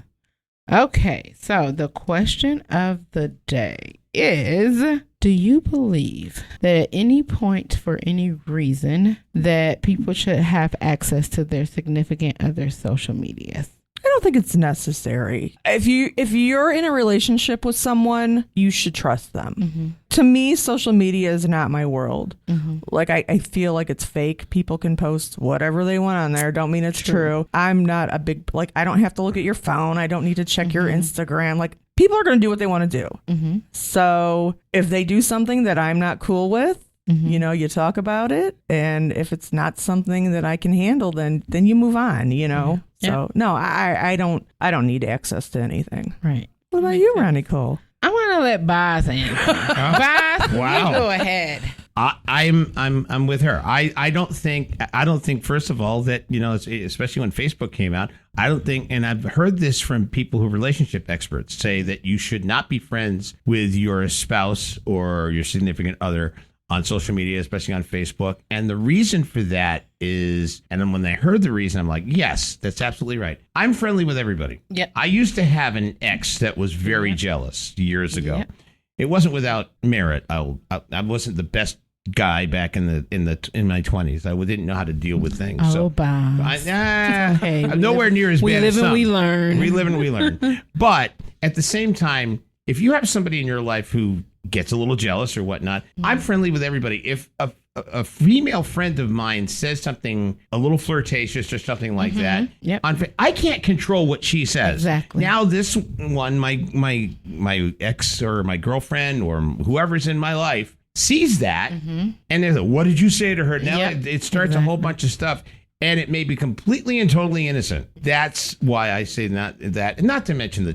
Speaker 1: Okay, so the question of the day is, do you believe that at any point for any reason that people should have access to their significant other's social medias?
Speaker 2: I don't think it's necessary. If you're in a relationship with someone, you should trust them.
Speaker 1: Mm-hmm.
Speaker 2: To me, social media is not my world.
Speaker 1: Mm-hmm.
Speaker 2: Like I feel like it's fake. People can post whatever they want on there. Don't mean it's true. I'm not a big, like, I don't have to look at your phone. I don't need to check your Instagram. Like, people are going to do what they want to do.
Speaker 1: Mm-hmm.
Speaker 2: So if they do something that I'm not cool with, you know, you talk about it, and if it's not something that I can handle, then you move on, you know.
Speaker 1: Yeah.
Speaker 2: So no, I don't need access to anything.
Speaker 1: Right.
Speaker 2: What about you, Ronnie Cole?
Speaker 1: I want to let Boz answer. Boz,
Speaker 3: Wow.
Speaker 1: you go ahead.
Speaker 3: I'm with her. I don't think first of all that, you know, especially when Facebook came out, I don't think, and I've heard this from people who are relationship experts say that you should not be friends with your spouse or your significant other on social media, especially on Facebook. And the reason for that is, and then when I heard the reason, I'm like, yes, that's absolutely right. I'm friendly with everybody.
Speaker 1: Yep.
Speaker 3: I used to have an ex that was very jealous years ago.
Speaker 1: Yep.
Speaker 3: It wasn't without merit. I wasn't the best guy back in my 20s. I didn't know how to deal with things.
Speaker 1: Oh,
Speaker 3: So
Speaker 1: Boz.
Speaker 3: I'm nowhere near as
Speaker 1: we
Speaker 3: bad
Speaker 1: live
Speaker 3: as
Speaker 1: and
Speaker 3: some.
Speaker 1: we learn.
Speaker 3: We live and we learn. But at the same time, if you have somebody in your life who gets a little jealous or whatnot, I'm friendly with everybody. If a female friend of mine says something a little flirtatious or something like that,
Speaker 1: Yep.
Speaker 3: I can't control what she says.
Speaker 1: Exactly.
Speaker 3: Now this one, my ex or my girlfriend or whoever's in my life sees that, and they're like, "What did you say to her?" Now
Speaker 1: Yep.
Speaker 3: it starts a whole bunch of stuff. And it may be completely and totally innocent. That's why I say not that. And not to mention the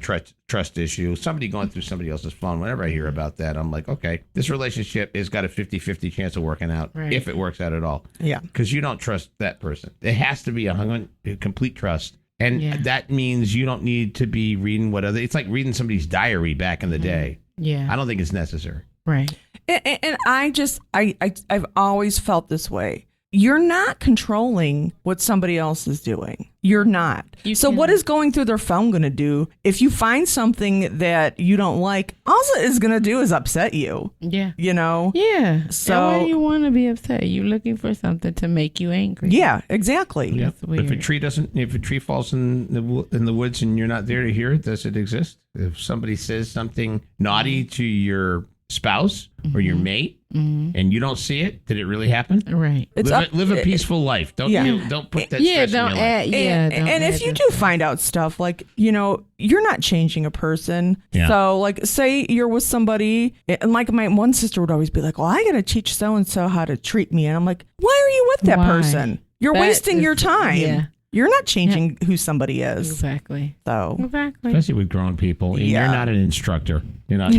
Speaker 3: trust issue. Somebody going through somebody else's phone, whenever I hear about that, I'm like, okay, this relationship has got a 50-50 chance of working out,
Speaker 1: Right.
Speaker 3: if it works out at all.
Speaker 2: Yeah.
Speaker 3: Because you don't trust that person. It has to be a complete trust. And that means you don't need to be reading it's like reading somebody's diary back in the day.
Speaker 1: Yeah.
Speaker 3: I don't think it's necessary.
Speaker 1: Right.
Speaker 2: And I've always felt this way. You're not controlling what somebody else is doing. You're not. So what is going through their phone going to do? If you find something that you don't like, all it is going to do is upset you.
Speaker 1: Yeah.
Speaker 2: You know?
Speaker 1: Yeah.
Speaker 2: So-
Speaker 1: why do you want to be upset? You're looking for something to make you angry.
Speaker 2: Yeah, exactly.
Speaker 3: Yep.
Speaker 1: That's weird.
Speaker 3: If a tree falls in the woods and you're not there to hear it, does it exist? If somebody says something naughty to your spouse or your mate and you don't see it, did it really happen?
Speaker 1: Right.
Speaker 3: Live a peaceful life. Don't put that stress in your life.
Speaker 2: And if you do find out stuff, like, you know, you're not changing a person.
Speaker 3: Yeah.
Speaker 2: So, like, say you're with somebody, and like my one sister would always be like, well, I got to teach so-and-so how to treat me. And I'm like, why are you with that
Speaker 1: Why?
Speaker 2: person? You're
Speaker 1: That
Speaker 2: wasting
Speaker 1: is-
Speaker 2: your time.
Speaker 1: yeah.
Speaker 2: You're not changing who somebody is.
Speaker 1: Exactly.
Speaker 2: So,
Speaker 1: Exactly.
Speaker 3: Especially with grown people. And
Speaker 2: Yeah.
Speaker 3: you're not an instructor. You're
Speaker 2: No.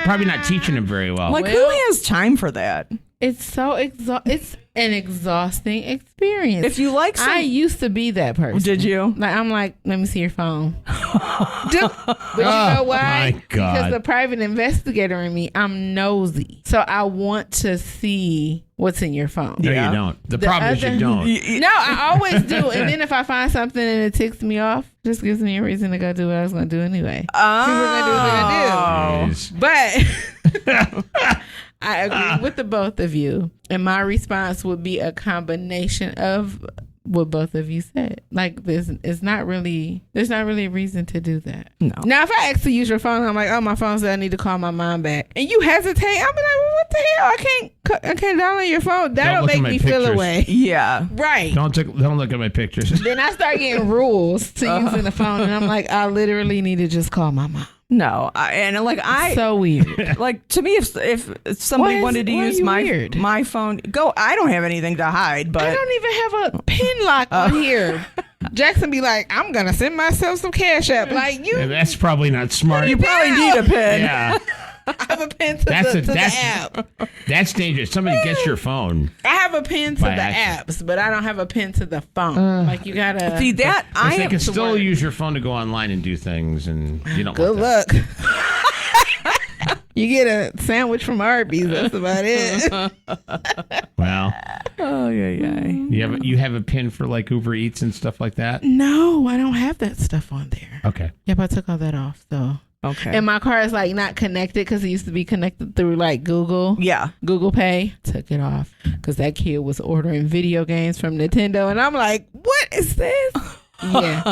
Speaker 3: probably not teaching them very well.
Speaker 2: like, who has time for that?
Speaker 1: It's so it's an exhausting experience.
Speaker 2: If you like
Speaker 1: I used to be that person.
Speaker 2: Did you?
Speaker 1: Like, I'm like, let me see your phone. But you know why?
Speaker 3: my God.
Speaker 1: Because the private investigator in me, I'm nosy. So I want to see what's in your phone.
Speaker 3: No,
Speaker 2: Yeah.
Speaker 3: you don't. The problem is you
Speaker 1: other-
Speaker 3: don't.
Speaker 1: No, I always do. And then if I find something and it ticks me off, just gives me a reason to go do what I was going to do anyway. People are gonna do what they're gonna do. But I agree with the both of you. And my response would be a combination of what both of you said. Like, there's not really a reason to do that.
Speaker 2: No.
Speaker 1: Now, if I ask to use your phone, I'm like, oh, my phone said I need to call my mom back, and you hesitate, I'll be like, well, what the hell? I can't download your phone. That'll
Speaker 3: look at
Speaker 1: make
Speaker 3: my
Speaker 1: me feel
Speaker 3: pictures.
Speaker 1: away.
Speaker 2: Yeah.
Speaker 1: Right.
Speaker 3: Don't look at my pictures.
Speaker 1: Then I start getting rules to using the phone, and I'm like, I literally need to just call my mom.
Speaker 2: No.
Speaker 1: So weird.
Speaker 2: Like, to me, if somebody wanted to use
Speaker 1: weird?
Speaker 2: my phone, I don't have anything to hide, but
Speaker 1: I don't even have a pin lock on here. Jackson be like, I'm gonna send myself some cash app. Like, you,
Speaker 3: Yeah, that's probably not smart.
Speaker 2: you probably need a pin.
Speaker 3: Yeah,
Speaker 1: I have a pin to the app.
Speaker 3: that's dangerous. Somebody gets your phone.
Speaker 1: I have a pin to
Speaker 3: By
Speaker 1: the
Speaker 3: accident.
Speaker 1: apps, but I don't have a pin to the phone. Like, you gotta
Speaker 2: See that
Speaker 3: Because they
Speaker 2: have
Speaker 3: can
Speaker 2: to
Speaker 3: still
Speaker 2: work.
Speaker 3: use your phone to go online and do things, and you don't.
Speaker 1: Good
Speaker 3: want that.
Speaker 1: luck. You get a sandwich from Arby's. That's about it.
Speaker 3: Well,
Speaker 2: Oh, yeah.
Speaker 3: You have a pin for like Uber Eats and stuff like that?
Speaker 1: No, I don't have that stuff on there.
Speaker 3: Okay.
Speaker 1: Yep, I took all that off. So
Speaker 2: Okay.
Speaker 1: and my car is like not connected because it used to be connected through like Google.
Speaker 2: Yeah.
Speaker 1: Google Pay. Took it off because that kid was ordering video games from Nintendo, and I'm like, what is this? Yeah,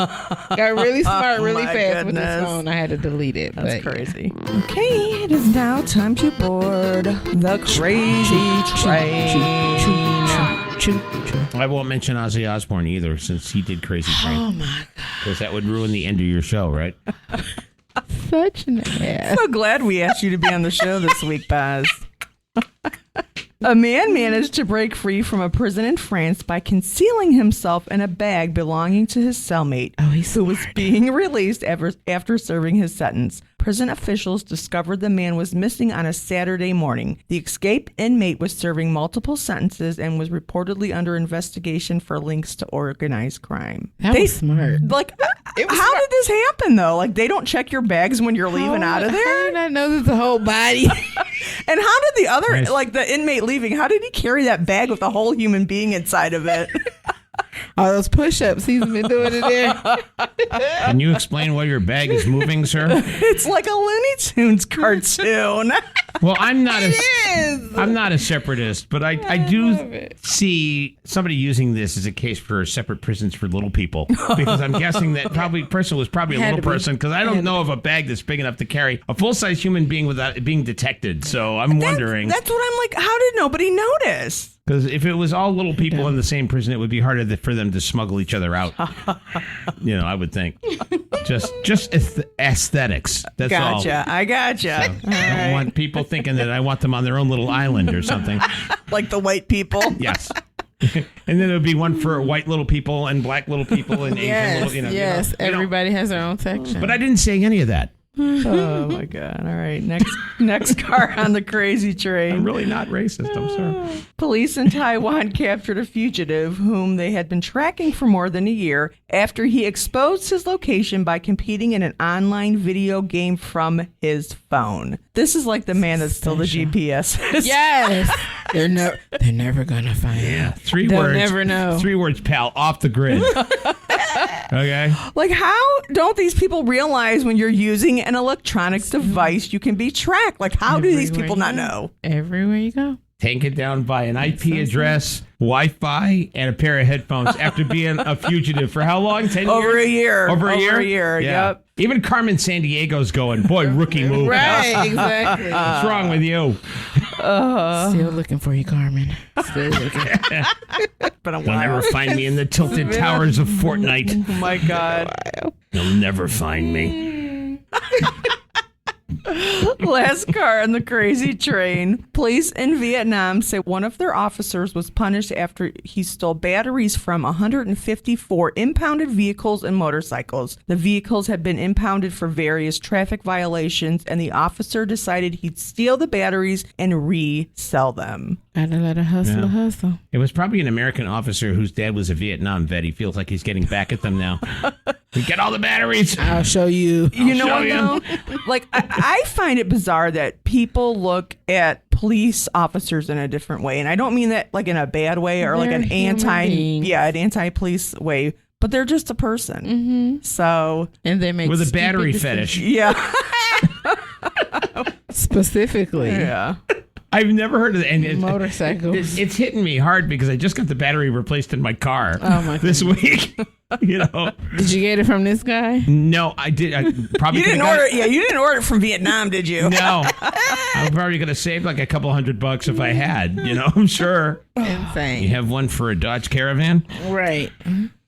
Speaker 1: got really smart really
Speaker 2: My
Speaker 1: fast with
Speaker 2: goodness.
Speaker 1: this phone. I had to delete it.
Speaker 2: That's
Speaker 1: but
Speaker 2: crazy. Okay, it is now time to board the crazy train.
Speaker 3: I won't mention Ozzy Osbourne either, since he did Crazy Train.
Speaker 1: Oh my god,
Speaker 3: Because that would ruin the end of your show, right?
Speaker 1: such an ass.
Speaker 2: So glad we asked you to be on the show this week, Baz. A man managed to break free from a prison in France by concealing himself in a bag belonging to his cellmate, who was being released after serving his sentence. Prison officials discovered the man was missing on a Saturday morning. The escaped inmate was serving multiple sentences and was reportedly under investigation for links to organized crime.
Speaker 1: That was smart.
Speaker 2: Like, how did this happen, though? Like, they don't check your bags when you're leaving out of
Speaker 1: How
Speaker 2: there?
Speaker 1: did I know there's a whole body?
Speaker 2: And how did the other,
Speaker 3: Nice.
Speaker 2: like the inmate leaving, how did he carry that bag with a whole human being inside of it?
Speaker 1: All those push-ups he's been doing in there.
Speaker 3: Can you explain why your bag is moving, sir?
Speaker 2: It's like a Looney Tunes cartoon.
Speaker 3: Well, I'm not a separatist, but I do see somebody using this as a case for separate prisons for little people, because I'm guessing that person was probably a
Speaker 1: Had
Speaker 3: little
Speaker 1: to be.
Speaker 3: person, because I don't know of a bag that's big enough to carry a full-size human being without it being detected. So I'm wondering,
Speaker 2: That's what I'm like, how did nobody notice?
Speaker 3: because if it was all little people in the same prison, it would be harder for them to smuggle each other out. I would think. Just aesthetics. That's all.
Speaker 2: Gotcha. I gotcha.
Speaker 3: I don't want people thinking that I want them on their own little island or something.
Speaker 2: Like the white people.
Speaker 3: Yes. And then it would be one for white little people and black little people and Asian little,
Speaker 1: Yes, everybody has their own section.
Speaker 3: But I didn't say any of that.
Speaker 2: Oh my God. All right. Next car on the crazy train.
Speaker 3: I'm really not racist, I'm sorry.
Speaker 2: Police in Taiwan captured a fugitive whom they had been tracking for more than a year after he exposed his location by competing in an online video game from his phone. This is like the man that stole the GPS.
Speaker 1: Yes. They're never gonna find out.
Speaker 3: Three
Speaker 1: They'll
Speaker 3: words.
Speaker 1: never know.
Speaker 3: 3 words, pal. Off the grid. Okay.
Speaker 2: Like, how don't these people realize when you're using an electronic device, you can be tracked? Like, how do these people not know?
Speaker 1: Everywhere you go.
Speaker 3: Take it down by an IP address, Wi-Fi, and a pair of headphones after being a fugitive for how long? 10 years?
Speaker 2: Over a year.
Speaker 3: Over a year?
Speaker 2: Over a year,
Speaker 3: Yeah.
Speaker 2: yep.
Speaker 3: Even Carmen Sandiego's going, boy, rookie move.
Speaker 1: Right, exactly.
Speaker 3: What's wrong with you?
Speaker 1: Still looking for you, Carmen. Still looking.
Speaker 2: But I'm
Speaker 3: You'll never find me in the tilted towers of Fortnite.
Speaker 2: Oh my God.
Speaker 3: You'll never find me.
Speaker 2: Last car on the crazy train. Police in Vietnam say one of their officers was punished after he stole batteries from 154 impounded vehicles and motorcycles. The vehicles had been impounded for various traffic violations, and the officer decided he'd steal the batteries and resell them.
Speaker 1: Gotta let a hustler hustle.
Speaker 3: It was probably an American officer whose dad was a Vietnam vet. He feels like he's getting back at them now. We get all the batteries.
Speaker 1: I'll show you.
Speaker 2: You know
Speaker 3: show
Speaker 2: what,
Speaker 3: you.
Speaker 2: though? Like, I find it bizarre that people look at police officers in a different way. And I don't mean that like in a bad way or like
Speaker 1: They're
Speaker 2: an
Speaker 1: human beings.
Speaker 2: an anti-police way, but they're just a person. Mm-hmm. So,
Speaker 1: And they make
Speaker 3: With a
Speaker 1: stupid
Speaker 3: battery
Speaker 1: decisions.
Speaker 3: fetish.
Speaker 2: yeah.
Speaker 1: Specifically.
Speaker 2: Yeah.
Speaker 3: I've never heard of it. And
Speaker 1: Motorcycles.
Speaker 3: it's hitting me hard because I just got the battery replaced in my car this
Speaker 1: goodness.
Speaker 3: week.
Speaker 1: Did you get it from this guy?
Speaker 3: No, I did. I probably
Speaker 2: You didn't
Speaker 3: could've got
Speaker 2: order. Yeah, you didn't order it from Vietnam, did you?
Speaker 3: No, I'm probably gonna save like a couple $100 if I had. I'm sure. You
Speaker 1: Insane.
Speaker 3: have one for a Dodge Caravan?
Speaker 1: Right.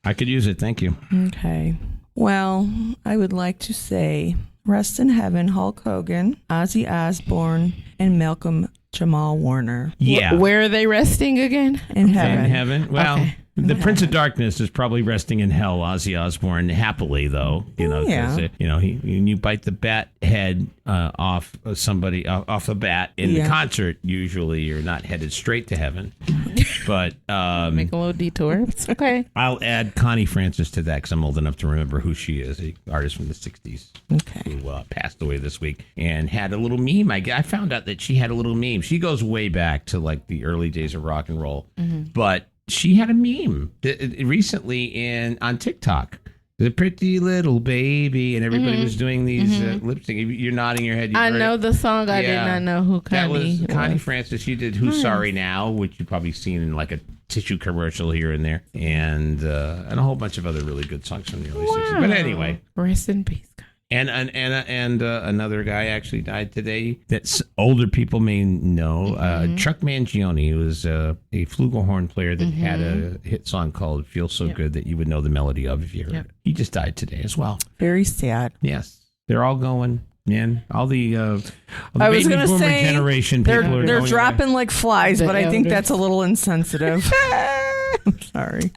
Speaker 3: I could use it. Thank you.
Speaker 2: Okay. Well, I would like to say rest in heaven, Hulk Hogan, Ozzy Osbourne, and Malcolm Jamal Warner
Speaker 3: Yeah.
Speaker 1: Where are they resting again?
Speaker 2: in heaven.
Speaker 3: In heaven. Well,
Speaker 1: Okay.
Speaker 3: the Prince of Darkness is probably resting in hell. Ozzy Osbourne, happily though. 'Cause,
Speaker 2: Yeah.
Speaker 3: you bite the bat head off somebody off the bat in the
Speaker 2: Yeah.
Speaker 3: concert. Usually, you're not headed straight to heaven. But
Speaker 1: Make a little detour. It's okay.
Speaker 3: I'll add Connie Francis to that because I'm old enough to remember who she is, an artist from the 60s who passed away this week and had a little meme. I found out that she had a little meme. She goes way back to like the early days of rock and roll. But she had a meme recently on TikTok. The pretty little baby, and everybody was doing these lip sync. You're nodding your head.
Speaker 1: I know the song. I did not know who Connie was.
Speaker 3: Connie Francis. She did "Who's Sorry Now," which you've probably seen in like a tissue commercial here and there, and a whole bunch of other really good songs from the early 60s. But anyway,
Speaker 1: rest in peace.
Speaker 3: And another guy actually died today that older people may know. Chuck Mangione, who was a flugelhorn player that had a hit song called "Feels So Good" that you would know the melody of if you heard it. He just died today as well.
Speaker 2: Very sad.
Speaker 3: Yes, they're all going. Man, all the baby boomer generation people
Speaker 2: they're
Speaker 3: going
Speaker 2: dropping
Speaker 3: away.
Speaker 2: like flies, but I think that's a little insensitive. I'm sorry.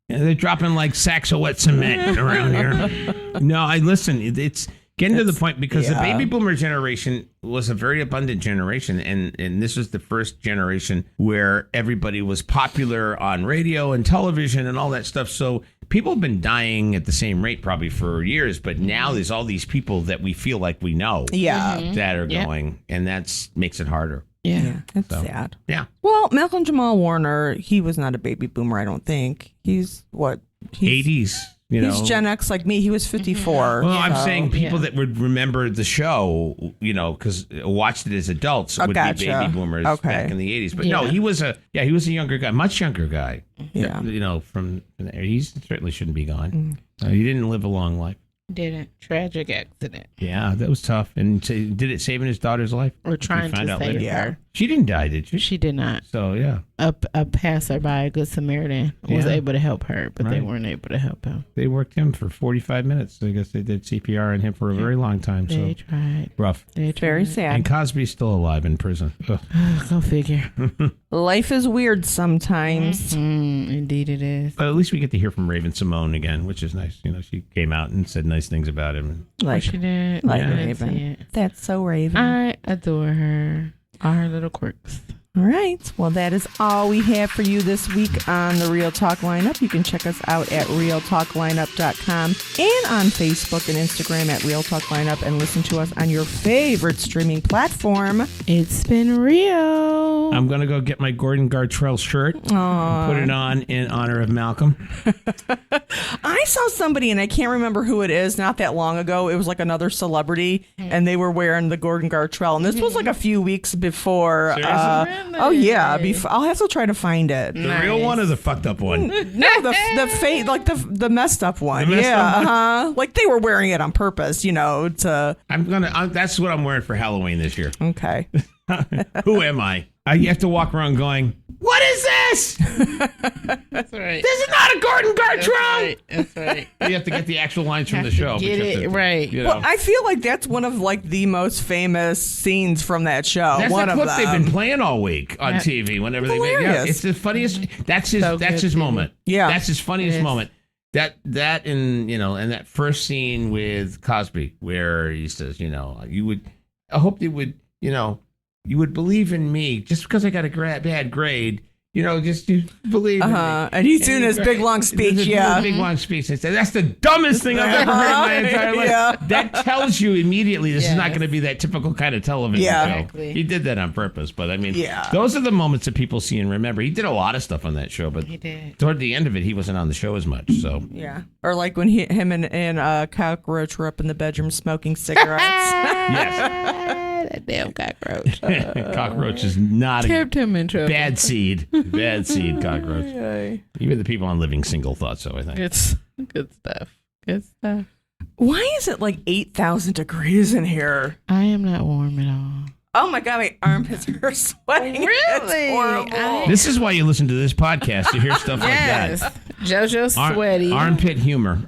Speaker 3: Yeah, they're dropping like sacks of wet cement around here. No, it's getting to the point because the baby boomer generation was a very abundant generation, and this was the first generation where everybody was popular on radio and television and all that stuff. So people have been dying at the same rate probably for years, but now there's all these people that we feel like we know that are going, and that makes it harder.
Speaker 2: Yeah, it's sad.
Speaker 3: Yeah.
Speaker 2: Well, Malcolm Jamal Warner, he was not a baby boomer, I don't think. He's what?
Speaker 3: 80s.
Speaker 2: He's Gen X like me. He was 54.
Speaker 3: Well, I'm saying people that would remember the show, because watched it as adults would be baby boomers back in the 80s. But no, he was a younger guy, much younger guy.
Speaker 2: Yeah.
Speaker 3: From there. He certainly shouldn't be gone. He didn't live a long life.
Speaker 1: Didn't. Tragic accident.
Speaker 3: Yeah, that was tough. And did it save his daughter's life?
Speaker 1: We're trying to save her.
Speaker 3: She didn't die, did she?
Speaker 1: She did not.
Speaker 3: So, yeah.
Speaker 1: A passerby, a good Samaritan, was able to help her, but they weren't able to help him.
Speaker 3: They worked him for 45 minutes. I guess they did CPR on him for a very long time.
Speaker 1: They tried.
Speaker 3: Rough.
Speaker 2: Very sad.
Speaker 3: And Cosby's still alive in prison.
Speaker 1: Go figure.
Speaker 2: Life is weird sometimes.
Speaker 1: Indeed it is.
Speaker 3: But at least we get to hear from Raven Simone again, which is nice. She came out and said nice things about him.
Speaker 2: Like
Speaker 1: she did.
Speaker 2: Like Raven. That's so Raven.
Speaker 1: I adore her. All her little quirks.
Speaker 2: All right. Well, that is all we have for you this week on the Real Talk Lineup. You can check us out at realtalklineup.com and on Facebook and Instagram at Real Talk Lineup, and listen to us on your favorite streaming platform.
Speaker 1: It's been real.
Speaker 3: I'm going to go get my Gordon Gartrell shirt and put it on in honor of Malcolm.
Speaker 2: I saw somebody, and I can't remember who it is, not that long ago. It was like another celebrity, and they were wearing the Gordon Gartrell. And this was like a few weeks before. Oh yeah, I'll have to try to find it.
Speaker 3: The real one or the fucked up one?
Speaker 2: No, the messed up one. Like they were wearing it on purpose, to.
Speaker 3: That's what I'm wearing for Halloween this year.
Speaker 2: Okay.
Speaker 3: Who am I? You have to walk around going, what is this?
Speaker 1: That's right.
Speaker 3: This is not a Gordon Gartrell.
Speaker 1: That's right.
Speaker 3: You have to get the actual lines from the show.
Speaker 1: Get it right.
Speaker 2: Well, I feel like that's one of like the most famous scenes from that show.
Speaker 3: That's
Speaker 2: one
Speaker 3: the
Speaker 2: of
Speaker 3: clip
Speaker 2: them.
Speaker 3: they've been playing all week on TV. Whenever they make it, it's the funniest. That's his moment.
Speaker 2: Yeah,
Speaker 3: that's his funniest moment. That and and that first scene with Cosby where he says, I hope they would, you would believe in me just because I got a bad grade. Just to believe in me.
Speaker 2: And he's doing his big long speech.
Speaker 3: Big long speech. And said, that's the dumbest thing I've ever heard in my entire life.
Speaker 2: Yeah.
Speaker 3: That tells you immediately this is not going to be that typical kind of television show.
Speaker 1: Exactly.
Speaker 3: He did that on purpose. But I mean, those are the moments that people see and remember. He did a lot of stuff on that show, but
Speaker 1: he did.
Speaker 3: Toward the end of it, he wasn't on the show as much. So
Speaker 2: or like when him and Cockroach were up in the bedroom smoking cigarettes.
Speaker 3: Yes.
Speaker 1: That damn cockroach.
Speaker 3: Cockroach is not
Speaker 1: kept him in trouble.
Speaker 3: Bad seed, cockroach. Even the people on Living Single thought so, I think.
Speaker 1: It's good stuff. Good stuff.
Speaker 2: Why is it like 8,000 degrees in here?
Speaker 1: I am not warm at all.
Speaker 2: Oh my God, my armpits are sweating.
Speaker 1: Really?
Speaker 2: It's horrible.
Speaker 3: This is why you listen to this podcast, to hear stuff like that.
Speaker 1: JoJo's sweaty.
Speaker 3: Armpit humor.